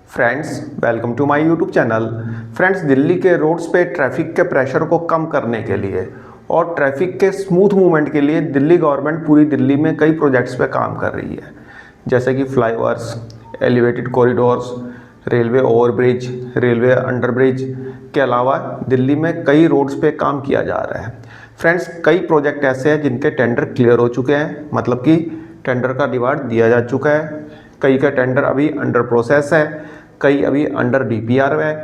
Friends, welcome to my YouTube channel. Friends, Delhi के roads पे traffic के प्रेशर को कम करने के लिए और ट्रैफिक के स्मूथ मूवमेंट के लिए दिल्ली गवर्नमेंट पूरी दिल्ली में कई प्रोजेक्ट्स पे काम कर रही है, जैसे कि flyovers, elevated corridors, railway overbridge, railway underbridge के अलावा दिल्ली में कई रोड्स पे काम किया जा रहा है। फ्रेंड्स, कई प्रोजेक्ट ऐसे हैं जिनके टेंडर क्लियर हो चुके हैं, मतलब कि टेंडर का रिवार्ड दिया जा चुका है। कई का टेंडर अभी अंडर प्रोसेस है, कई अभी अंडर डीपीआर है,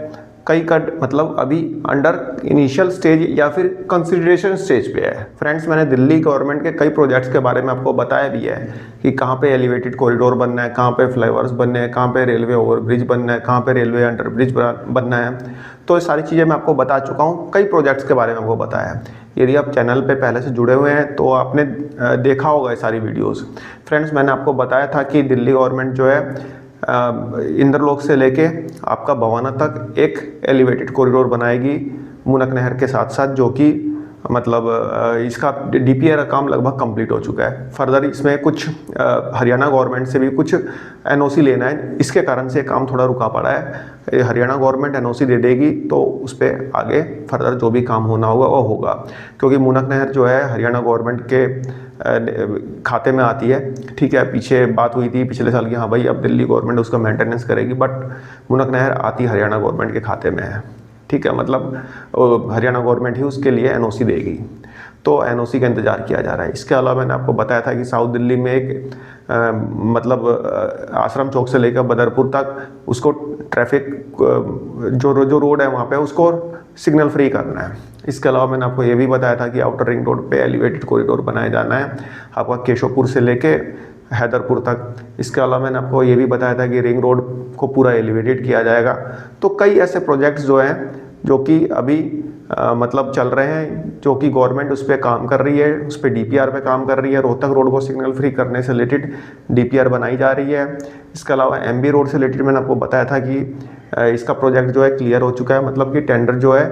कई का मतलब अभी अंडर इनिशियल स्टेज या फिर कंसिडरेशन स्टेज पे है। फ्रेंड्स, मैंने दिल्ली गवर्नमेंट के कई प्रोजेक्ट्स के बारे में आपको बताया भी है कि कहाँ पे एलिवेटेड कॉरिडोर बनना है, कहाँ पे फ्लाईओवर्स बनने हैं, कहाँ पे रेलवे ओवरब्रिज बनना है, कहाँ पे रेलवे अंडरब्रिज बनना है। तो ये सारी चीज़ें मैं आपको बता चुका हूँ, कई प्रोजेक्ट्स के बारे में आपको बताया है। यदि आप चैनल पे पहले से जुड़े हुए हैं तो आपने देखा होगा ये सारी वीडियोस। फ्रेंड्स, मैंने आपको बताया था कि दिल्ली गवर्नमेंट जो है इंद्रलोक से लेके आपका भवाना तक एक एलिवेटेड कॉरिडोर बनाएगी मुनक नहर के साथ साथ, जो कि मतलब इसका डीपीआर का काम लगभग कंप्लीट हो चुका है। फर्दर इसमें कुछ हरियाणा गवर्नमेंट से भी कुछ एनओसी लेना है, इसके कारण से काम थोड़ा रुका पड़ा है। हरियाणा गवर्नमेंट एनओसी दे देगी तो उस पर आगे फर्दर जो भी काम होना होगा वो होगा, क्योंकि मुनक नहर जो है हरियाणा गवर्नमेंट के खाते में आती है। ठीक है, पीछे बात हुई थी पिछले साल की, हाँ भाई अब दिल्ली गवर्नमेंट उसका मेंटेनेंस करेगी, बट मुनक नहर आती हरियाणा गवर्नमेंट के खाते में है। ठीक है, मतलब हरियाणा गवर्नमेंट ही उसके लिए एनओसी देगी, तो एनओसी का इंतज़ार किया जा रहा है। इसके अलावा मैंने आपको बताया था कि साउथ दिल्ली में एक आश्रम चौक से लेकर बदरपुर तक उसको ट्रैफिक जो रोड है वहाँ पे उसको सिग्नल फ्री करना है। इसके अलावा मैंने आपको ये भी बताया था कि आउटर रिंग रोड पे एलिवेटेड कॉरिडोर बनाया जाना है आपका केशवपुर से लेके हैदरपुर तक। इसके अलावा मैंने आपको ये भी बताया था कि रिंग रोड को पूरा एलिवेटेड किया जाएगा। तो कई ऐसे प्रोजेक्ट्स जो हैं जो कि अभी मतलब चल रहे हैं, जो कि गवर्नमेंट उस पर काम कर रही है, उस पर डीपीआर पे काम कर रही है। रोहतक रोड को सिग्नल फ्री करने से रिलेटेड डीपीआर बनाई जा रही है। इसके अलावा एमबी रोड से रिलेटेड मैंने आपको बताया था कि इसका प्रोजेक्ट जो है क्लियर हो चुका है, मतलब कि टेंडर जो है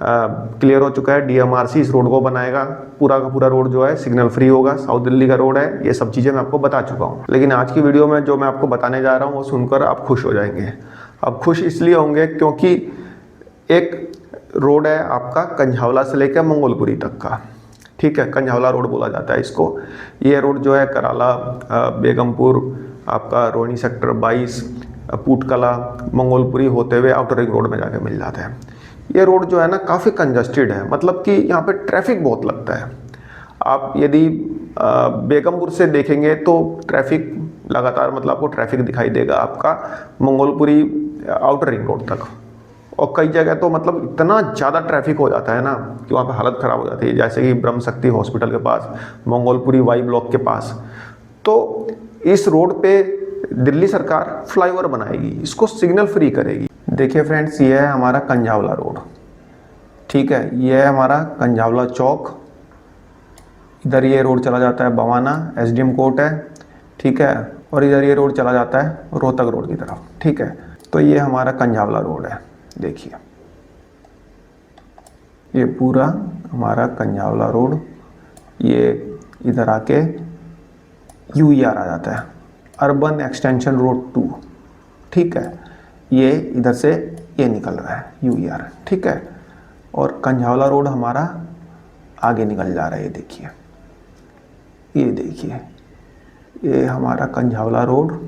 क्लियर हो चुका है। डीएमआरसी इस रोड को बनाएगा, पूरा का पूरा रोड जो है सिग्नल फ्री होगा। साउथ दिल्ली का रोड है, ये सब चीज़ें मैं आपको बता चुका हूँ। लेकिन आज की वीडियो में जो मैं आपको बताने जा रहा हूँ वो सुनकर आप खुश हो जाएंगे। आप खुश इसलिए होंगे क्योंकि एक रोड है आपका कंझावला से लेकर मंगोलपुरी तक का। ठीक है, कंझावला रोड बोला जाता है इसको। ये रोड जो है कराला, बेगमपुर, आपका रोहिणी सेक्टर 22, पूटकला, मंगोलपुरी होते हुए आउटर रिंग रोड में जाके मिल जाता है। ये रोड जो है ना काफ़ी कंजस्टेड है, मतलब कि यहाँ पे ट्रैफिक बहुत लगता है। आप यदि बेगमपुर से देखेंगे तो ट्रैफिक लगातार, मतलब आपको ट्रैफिक दिखाई देगा आपका मंगोलपुरी आउटर रिंग रोड तक। और कई जगह तो मतलब इतना ज़्यादा ट्रैफिक हो जाता है ना कि वहाँ पे हालत ख़राब हो जाती है, जैसे कि ब्रह्म शक्ति हॉस्पिटल के पास, मंगोलपुरी वाई ब्लॉक के पास। तो इस रोड पे दिल्ली सरकार फ्लाईओवर बनाएगी, इसको सिग्नल फ्री करेगी। देखिए फ्रेंड्स, ये है हमारा कंझावला रोड। ठीक है, ये है हमारा कंझावला चौक। इधर ये रोड चला जाता है भवाना, एसडीएम कोर्ट है। ठीक है, और इधर ये रोड चला जाता है रोहतक रोड की तरफ। ठीक है, तो ये हमारा कंझावला रोड है। देखिए ये पूरा हमारा कंझावला रोड, ये इधर आके यूईआर आ जाता है, अर्बन एक्सटेंशन रोड 2। ठीक है, ये इधर से ये निकल रहा है यूईआर। ठीक है, और कंझावला रोड हमारा आगे निकल जा रहा है। ये देखिए, ये देखिए, ये हमारा कंझावला रोड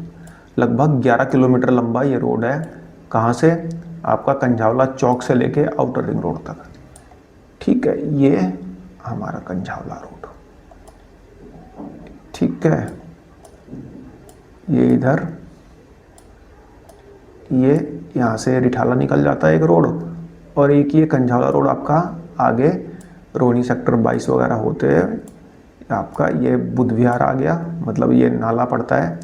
लगभग 11 किलोमीटर लंबा ये रोड है। कहाँ से? आपका कंझावला चौक से लेके आउटर रिंग रोड तक। ठीक है, ये हमारा कंझावला रोड। ठीक है, ये इधर, ये यहाँ से रिठाला निकल जाता है एक रोड, और एक ये कंझावला रोड आपका आगे रोहिणी सेक्टर 22 वगैरह होते हैं आपका ये बुद्ध विहार आ गया, मतलब ये नाला पड़ता है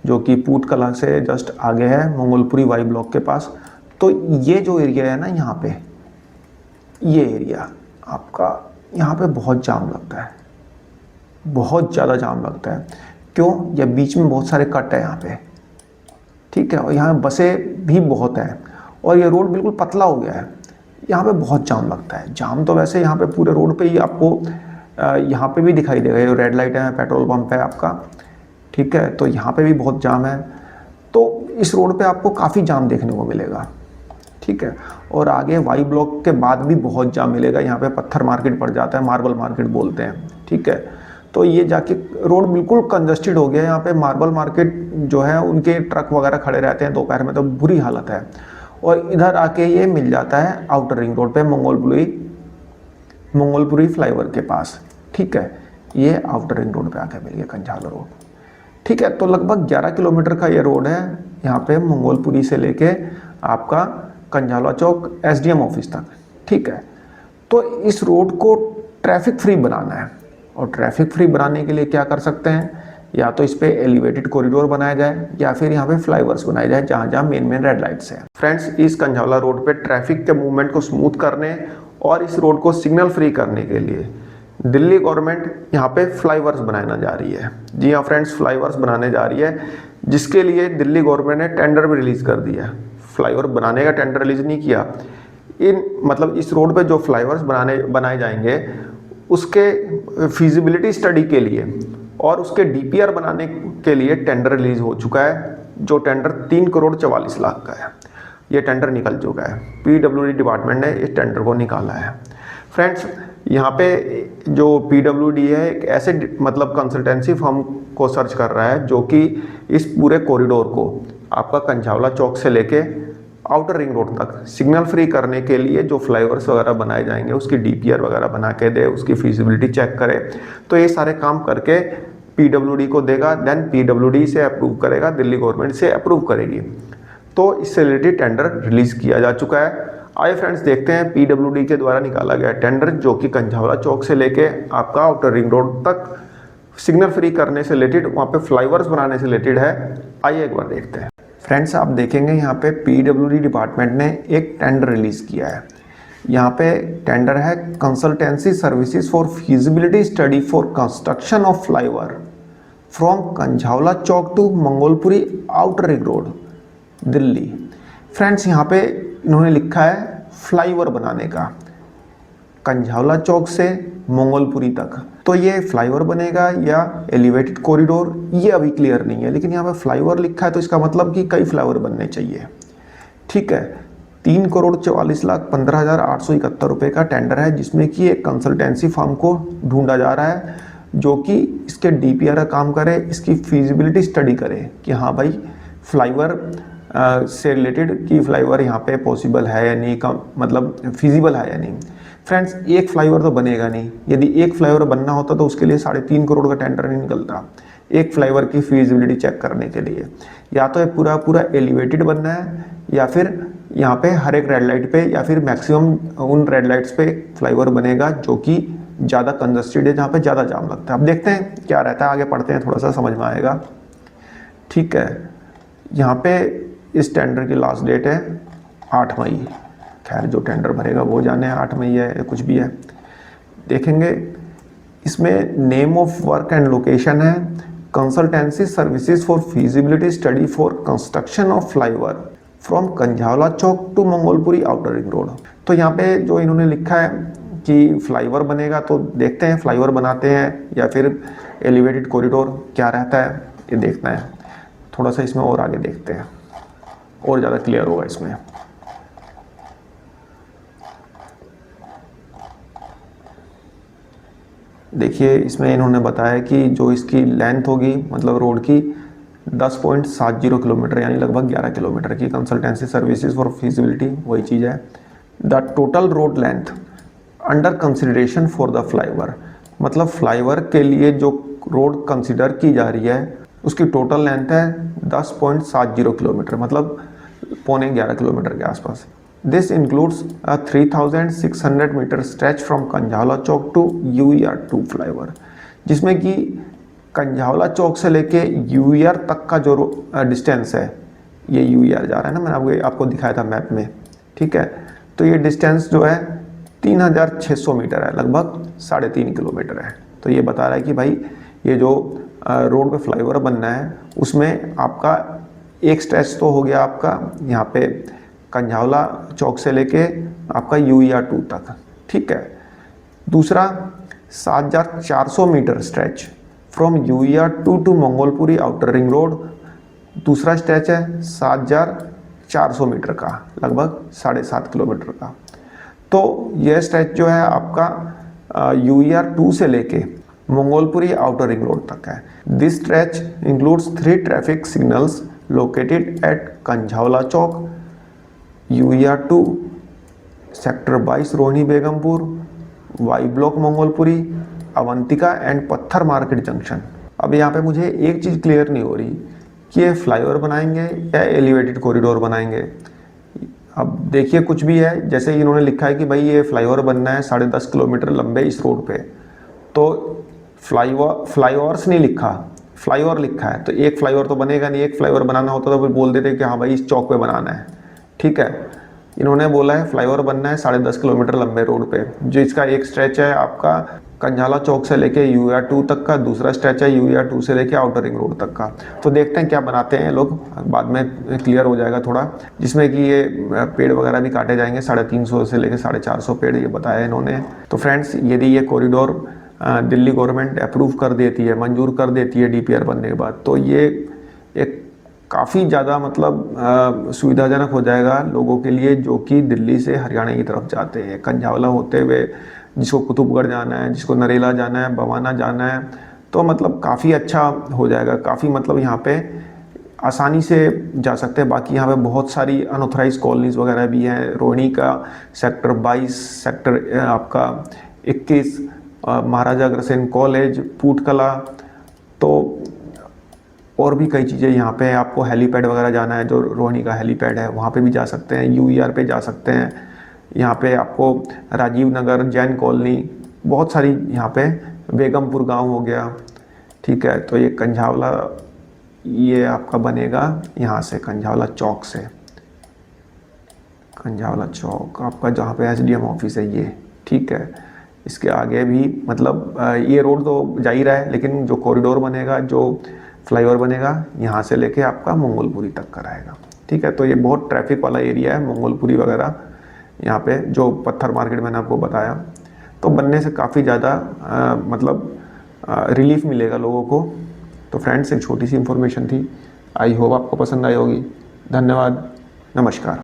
जो कि पूटकला से जस्ट आगे है, मंगोलपुरी वाई ब्लॉक के पास। तो ये जो एरिया है ना, यहाँ पे ये एरिया आपका, यहाँ पे बहुत जाम लगता है, बहुत ज़्यादा जाम लगता है। क्यों? ये बीच में बहुत सारे कट है यहाँ पे। ठीक है, और यहाँ बसें भी बहुत हैं, और ये रोड बिल्कुल पतला हो गया है, यहाँ पे बहुत जाम लगता है। जाम तो वैसे यहाँ पे पूरे रोड पे ही आपको यहाँ पे भी दिखाई देगा। ये रेड लाइट है, पेट्रोल पंप है आपका। ठीक है, तो यहाँ पे भी बहुत जाम है। तो इस रोड पे आपको काफ़ी जाम देखने को मिलेगा, ठीक है। और आगे वाई ब्लॉक के बाद भी बहुत जाम मिलेगा, यहाँ पे पत्थर मार्केट पड़ जाता है, मार्बल मार्केट बोलते हैं, ठीक है। तो ये जाके रोड बिल्कुल कंजस्टेड हो गया है, यहाँ पे मार्बल मार्केट जो है उनके ट्रक वगैरह खड़े रहते हैं दोपहर में, तो बुरी हालत है। और इधर आके ये मिल जाता है आउटर रिंग रोड पे मंगोलपुरी फ्लाईओवर के पास, ठीक है। ये आउटर रिंग रोड पे आके मिल गया कंझाला रोड, ठीक है। तो लगभग 11 किलोमीटर का ये रोड है यहाँ पे मंगोलपुरी से लेके आपका कंझाला चौक एसडीएम ऑफिस तक, ठीक है। तो इस रोड को ट्रैफिक फ्री बनाना है, और ट्रैफिक फ्री बनाने के लिए क्या कर सकते हैं, या तो इस पे एलिवेटेड कॉरिडोर बनाया जाए या फिर यहाँ पे फ्लाईओवर्स बनाए जाए जहाँ जहाँ मेन रेड लाइट्स हैं। फ्रेंड्स, इस कंझाला रोड पे ट्रैफिक के मूवमेंट को स्मूथ करने और इस रोड को सिग्नल फ्री करने के लिए दिल्ली गवर्नमेंट यहाँ पे फ्लाईओवर्स बनाने जा रही है। जी हाँ फ्रेंड्स, फ्लाईओवर्स बनाने जा रही है, जिसके लिए दिल्ली गवर्नमेंट ने टेंडर भी रिलीज कर दिया है। फ्लाईओवर बनाने का टेंडर रिलीज नहीं किया, मतलब इस रोड पे जो फ्लाईओवर्स बनाए जाएंगे उसके फिजिबिलिटी स्टडी के लिए और उसके डीपीआर बनाने के लिए टेंडर रिलीज हो चुका है, जो टेंडर 3 करोड़ 44 लाख का है। ये टेंडर निकल चुका है, पीडब्ल्यूडी डिपार्टमेंट ने इस टेंडर को निकाला है। फ्रेंड्स, यहाँ पे जो पीडब्ल्यूडी है एक ऐसे मतलब कंसल्टेंसी फर्म को सर्च कर रहा है जो कि इस पूरे कॉरिडोर को आपका कंझावला चौक से लेके आउटर रिंग रोड तक सिग्नल फ्री करने के लिए जो फ्लाईओवर्स वगैरह बनाए जाएंगे उसकी डीपीआर वगैरह बना के दे, उसकी फिजिबिलिटी चेक करे। तो ये सारे काम करके पीडब्ल्यूडी को देगा, देन पीडब्ल्यूडी से अप्रूव करेगा, दिल्ली गवर्नमेंट से अप्रूव करेगी। तो इससे रिलेटेड टेंडर रिलीज किया जा चुका है। आइए फ्रेंड्स देखते हैं पीडब्ल्यूडी के द्वारा निकाला गया टेंडर जो कि कंझावला चौक से लेके आपका आउटर रिंग रोड तक सिग्नल फ्री करने से रिलेटेड, वहाँ पे फ्लाईओवर्स बनाने से रिलेटेड है। आइए एक बार देखते हैं। फ्रेंड्स, आप देखेंगे यहाँ पे पीडब्ल्यूडी डिपार्टमेंट ने एक टेंडर रिलीज किया है। यहाँ पे टेंडर है consultancy services for feasibility study for construction of flyover from Kanjhawala Chowk to Mangolpuri outer ring road Delhi. Friends, यहाँ पे इन्होंने लिखा है फ्लाईओवर बनाने का कंझावला चौक से मंगोलपुरी तक। तो ये फ्लाईओवर बनेगा या एलिवेटेड कॉरिडोर, ये अभी क्लियर नहीं है, लेकिन यहाँ पे फ्लाईओवर लिखा है तो इसका मतलब कि कई फ्लाईओवर बनने चाहिए, ठीक है। 3 करोड़ 44 लाख 15,871 रुपये का टेंडर है, जिसमें कि एक कंसल्टेंसी फर्म को ढूंढा जा रहा है जो कि इसके डीपीआर का काम करे, इसकी फिजिबिलिटी स्टडी करे कि हाँ भाई फ्लाईओवर से रिलेटेड कि फ्लाईओवर यहाँ पे पॉसिबल है या नहीं, का मतलब फिजिबल है या नहीं। फ्रेंड्स, एक फ्लाईओवर तो बनेगा नहीं। यदि एक फ्लाईओवर बनना होता तो उसके लिए 3.5 करोड़ का टेंडर नहीं निकलता एक फ्लाईओवर की फिजिबिलिटी चेक करने के लिए। या तो ये पूरा पूरा एलिवेटेड बनना है या फिर यहाँ पे हर एक रेड लाइट पे या फिर मैक्सिमम उन रेड लाइट्स पे फ्लाईओवर बनेगा जो कि ज़्यादा कंजस्टेड है, जहाँ पे ज़्यादा जाम लगता है। अब देखते हैं क्या रहता है, आगे पढ़ते हैं, थोड़ा सा समझ में आएगा, ठीक है। यहाँ पे इस टेंडर की लास्ट डेट है 8 मई। खैर, जो टेंडर भरेगा वो जाने 8 मई है या कुछ भी है, देखेंगे। इसमें name of work and location है consultancy services for feasibility study for construction of flyover from Kanjhawala Chowk to Mangolpuri outer ring road. तो यहाँ पे जो इन्होंने लिखा है कि फ्लाईओवर बनेगा, तो देखते हैं फ्लाईओवर बनाते हैं या फिर एलिवेटेड कॉरिडोर, क्या रहता है ये देखना है। थोड़ा सा इसमें और आगे देखते हैं और ज़्यादा क्लियर होगा इसमें। देखिए, इसमें इन्होंने बताया कि जो इसकी लेंथ होगी मतलब रोड की 10.70 किलोमीटर यानी लगभग 11 किलोमीटर की कंसल्टेंसी सर्विसेज फॉर फिजिबिलिटी, वही चीज़ है। The total road length under consideration for the flyover, मतलब फ्लाईओवर के लिए जो रोड कंसिडर की जा रही है उसकी टोटल लेंथ है 10.70 किलोमीटर, मतलब 11.25 किलोमीटर के आसपास। This includes a 3,600 metre stretch from Kanjhawala Chowk to UER2 flyover, जिसमें कि कंझावला चौक से लेके UER तक का जो डिस्टेंस है, ये UER जा रहा है ना, मैंने आपको दिखाया था मैप में, ठीक है। तो ये डिस्टेंस जो है 3,600 मीटर है, लगभग 3.5 किलोमीटर है। तो ये बता रहा है कि भाई ये जो रोड पे फ्लाईओवर बनना है उसमें आपका एक स्ट्रेच तो हो गया आपका यहाँ पे कंझावला चौक से लेके आपका UER2 तक, ठीक है। दूसरा 7,400 metre stretch from UER2 to Mangolpuri outer ring road दूसरा स्ट्रेच है 7,400 मीटर का, लगभग 7.5 किलोमीटर का। तो यह स्ट्रेच जो है आपका UER-2 से लेके मंगोलपुरी आउटर रिंग रोड तक है। This stretch includes 3 traffic signals located at Kanjhawala Chowk, UER-2, sector 22 Rohini Begampur, Y block Mangolpuri, Avantika and Patthar market junction. अब यहाँ पे मुझे एक चीज़ क्लियर नहीं हो रही कि ये फ्लाईओवर बनाएंगे या एलिवेटेड कॉरिडोर बनाएंगे। अब देखिए कुछ भी है, जैसे इन्होंने लिखा है कि भाई ये फ्लाईओवर बनना है 10.5 किलोमीटर लंबे इस रोड पे, तो फ्लाईओवर्स नहीं लिखा, फ्लाईओवर लिखा है। तो एक फ्लाईओवर तो बनेगा नहीं, एक फ्लाईओवर बनाना होता तो फिर बोल देते कि हाँ भाई इस चौक पे बनाना है, ठीक है। इन्होंने बोला है फ्लाईओवर बनना है 10.5 किलोमीटर लंबे रोड पे, जो इसका एक स्ट्रेच है आपका कंझाला चौक से लेके UER-2 तक का, दूसरा स्ट्रेच है UER-2 से लेके आउटर रिंग रोड तक का। तो देखते हैं क्या बनाते हैं लोग, बाद में क्लियर हो जाएगा थोड़ा, जिसमें कि ये पेड़ वगैरह भी काटे जाएंगे, 350 से लेके 450 पेड़ ये बताया इन्होंने। तो फ्रेंड्स, यदि ये कॉरिडोर दिल्ली गवर्नमेंट अप्रूव कर देती है, मंजूर कर देती है DPR बनने के बाद, तो ये एक काफ़ी ज़्यादा मतलब सुविधाजनक हो जाएगा लोगों के लिए जो कि दिल्ली से हरियाणा की तरफ जाते हैं, कंझावला होते हुए, जिसको कुतुबगढ़ जाना है, जिसको नरेला जाना है, बवाना जाना है। तो मतलब काफ़ी अच्छा हो जाएगा, काफ़ी मतलब यहाँ पे आसानी से जा सकते हैं। बाकी यहाँ पे बहुत सारी अनऑथराइज कॉलोनीज़ वगैरह भी हैं, रोहिणी का सेक्टर 22, सेक्टर आपका 21, महाराजा अग्रसेन कॉलेज, पूटकला, तो और भी कई चीज़ें यहाँ पे। आपको हेलीपैड वगैरह जाना है, जो रोहिणी का हेलीपैड है वहाँ पे भी जा सकते हैं, UER पे जा सकते हैं। यहाँ पे आपको राजीव नगर, जैन कॉलोनी, बहुत सारी यहाँ पे, बेगमपुर गांव हो गया, ठीक है। तो ये कंझावला, ये आपका बनेगा यहाँ से कंझावला चौक से, कंझावला चौक आपका जहाँ पे SDM ऑफिस है ये, ठीक है। इसके आगे भी मतलब ये रोड तो जा ही रहा है, लेकिन जो कॉरिडोर बनेगा, जो फ्लाईओवर बनेगा, यहाँ से लेके आपका मंगोलपुरी तक का रहेगा, ठीक है। तो ये बहुत ट्रैफिक वाला एरिया है मंगोलपुरी वगैरह, यहाँ पे जो पत्थर मार्केट मैंने आपको बताया। तो बनने से काफ़ी ज़्यादा मतलब रिलीफ मिलेगा लोगों को। तो फ्रेंड्स, एक छोटी सी इन्फॉर्मेशन थी, आई होप आपको पसंद आई होगी। धन्यवाद, नमस्कार।